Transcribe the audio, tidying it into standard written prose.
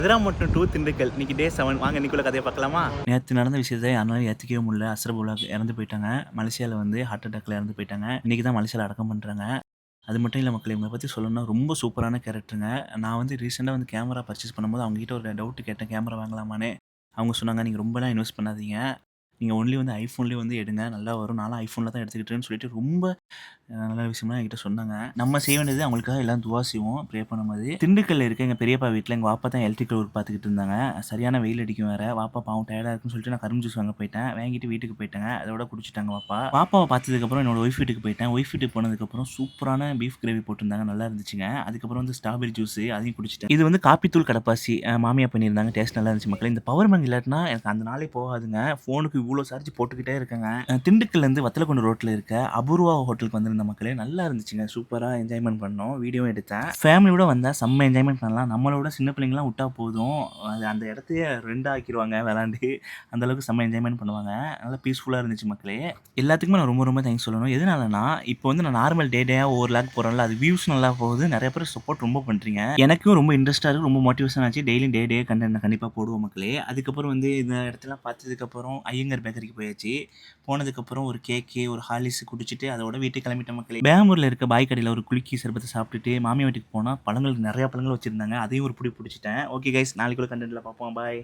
அதிராமட்டம் two Dindigul இன்னைக்கு டே 7 வாங்க இன்னைக்குள்ள கதையை பார்க்கலாமா? நேத்து நடந்த விஷயத்த யாருனாலும் ஏத்துக்கவே முடியல. அஸ்ரப் உலக் இறந்து போயிட்டாங்க. மலேசியால வந்து ஹார்ட் அட்டாக்ல இறந்து போயிட்டாங்க. இன்னைக்கு தான் மலேசியால அடக்கம் பண்றாங்க. அது மட்டும் இல்ல மக்களே, இவங்கள பத்தி சொல்லணும்னா ரொம்ப சூப்பரான கேரக்டருங்க. நான் வந்து ரீசென்ட்டா வந்து கேமரா பர்ச்சேஸ் பண்ணும்போது அவங்க கிட்ட ஒரு டவுட் கேட்டேன். கேமரா வாங்கலாமான்னு. அவங்க சொன்னாங்க, "நீங்க ரொம்பலாம் இன்வெஸ்ட் பண்ணாதீங்க. நீங்க ஒன்லி வந்து iPhoneலயே வந்து எடுங்க. நல்லா வரும். நான்லாம் iPhoneல தான் எடுத்துக்கிட்டேன்னு" சொல்லிட்டு ரொம்ப நல்ல விஷயமா என்கிட்ட சொன்னாங்க. நம்ம செய்ய வேண்டியது அவங்களுக்காக எல்லாம் துவா செய்வோம். ப்ரே பண்ண மாதிரி. திண்டுக்கல்ல இருக்க எங்க பெரியப்பா வீட்ல எங்க வாப்பா தான் எலக்ட்ரிக்கல் ஒர்க் பார்த்துக்கிட்டு இருந்தாங்க. சரியான வெயில் அடிக்கும் வேற. வாப்பா பாவம் டயர்டா இருக்குன்னு சொல்லிட்டு நான் கரும்பு ஜூஸ் வாங்க போயிட்டேன். வாங்கிட்டு வீட்டுக்கு போயிட்டேங்க. அதோட குடிச்சுட்டாங்க வாப்பா. வாப்பாவ பார்த்ததுக்கப்புறம் என்னோட ஒய்ஃப் வீட்டுக்கு போயிட்டேன். ஒய்ஃப் வீட்டுக்கு போனதுக்கப்புறம் சூப்பரான பீஃப் கிரேவி போட்டிருந்தாங்க. நல்லா இருந்துச்சுங்க. அதுக்கப்புறம் வந்து ஸ்ட்ராபெர்ரி ஜூஸ் அதையும் குடிச்சிட்டேன். இது வந்து காப்பி தூள் கடப்பாசி மாமியார் பண்ணியிருந்தாங்க. டேஸ்ட் நல்லா இருந்துச்சு மக்களே. இந்த பவர் பேங்க் இல்லாட்டினா எனக்கு அந்த நாளே போகாதுங்க. ஃபோனுக்கு இவ்ளோ சார்ஜ் போட்டுக்கிட்டே இருக்கேங்க. திண்டுக்கல்லேருந்து வத்தலக்குண்டு ரோட்ல இருக்க அபூர்வா ஹோட்டலுக்கு வந்திருந்த மக்களே. நல்லா இருந்துச்சுங்க. சூப்பரா என்ஜாய்மென்ட் பண்ணோம். வீடியோவும் எடுத்தேன். ஃபேமிலியோட வந்தா செம்ம என்ஜாய்மென்ட் பண்ணலாம். நம்மளோட சின்ன பிள்ளைங்கலாம் விட்டா போதும். அது அந்த இடத்தையே 2 ஆக்கிருவாங்க விளாண்டு. அந்த அளவுக்கு செம்ம என்ஜாய்மென்ட் பண்ணுவாங்க. நல்லா பீஸ்ஃபுல்லா இருந்துச்சு மக்களே. எல்லாத்துக்குமே நான் ரொம்ப ரொம்ப தேங்க்ஸ் சொல்லணும். எதனாலனா, இப்போ வந்து நான் நார்மல் டேயா ஒவ்வொரு லேக் போடுறேன்ல, அது வியூஸ் நல்லா போகுது. நெறைய பேர் சப்போர்ட் ரொம்ப பண்றீங்க. எனக்கும் ரொம்ப இன்ட்ரெஸ்ட்டா இருக்கு. ரொம்ப மோட்டிவேஷன் ஆச்சு. டெய்லியும் டே கன்டென்ட் நான் கண்டிப்பா போடுவோம் மக்களே. அதுக்கப்புறம் வந்து இந்த இடத்தலாம் பார்த்ததுக்கப்புறம் ஐயங்கார் பேக்கரிக்கு போயாச்சு. போனதுக்கப்புறம் ஒரு கேக்கு, ஒரு ஹார்லிக்ஸ் குடிச்சிட்டு அதோட வீட்டுக்கு கிளம்பிட்டேன் மக்களே. பெங்களூர்ல இருக்க பாய் கடையில ஒரு குலுக்கி சர்பத்த சாப்பிட்டுட்டு மாமியார் வீட்டுக்கு போனா பழங்கள் நெறைய பழங்கள் வச்சிருந்தாங்க. அதையும் ஒரு புடி புடிச்சுட்டேன். ஓகே கைஸ், நாளைக்கு ஒரு கன்டென்ட்ல பார்ப்போம். பாய்.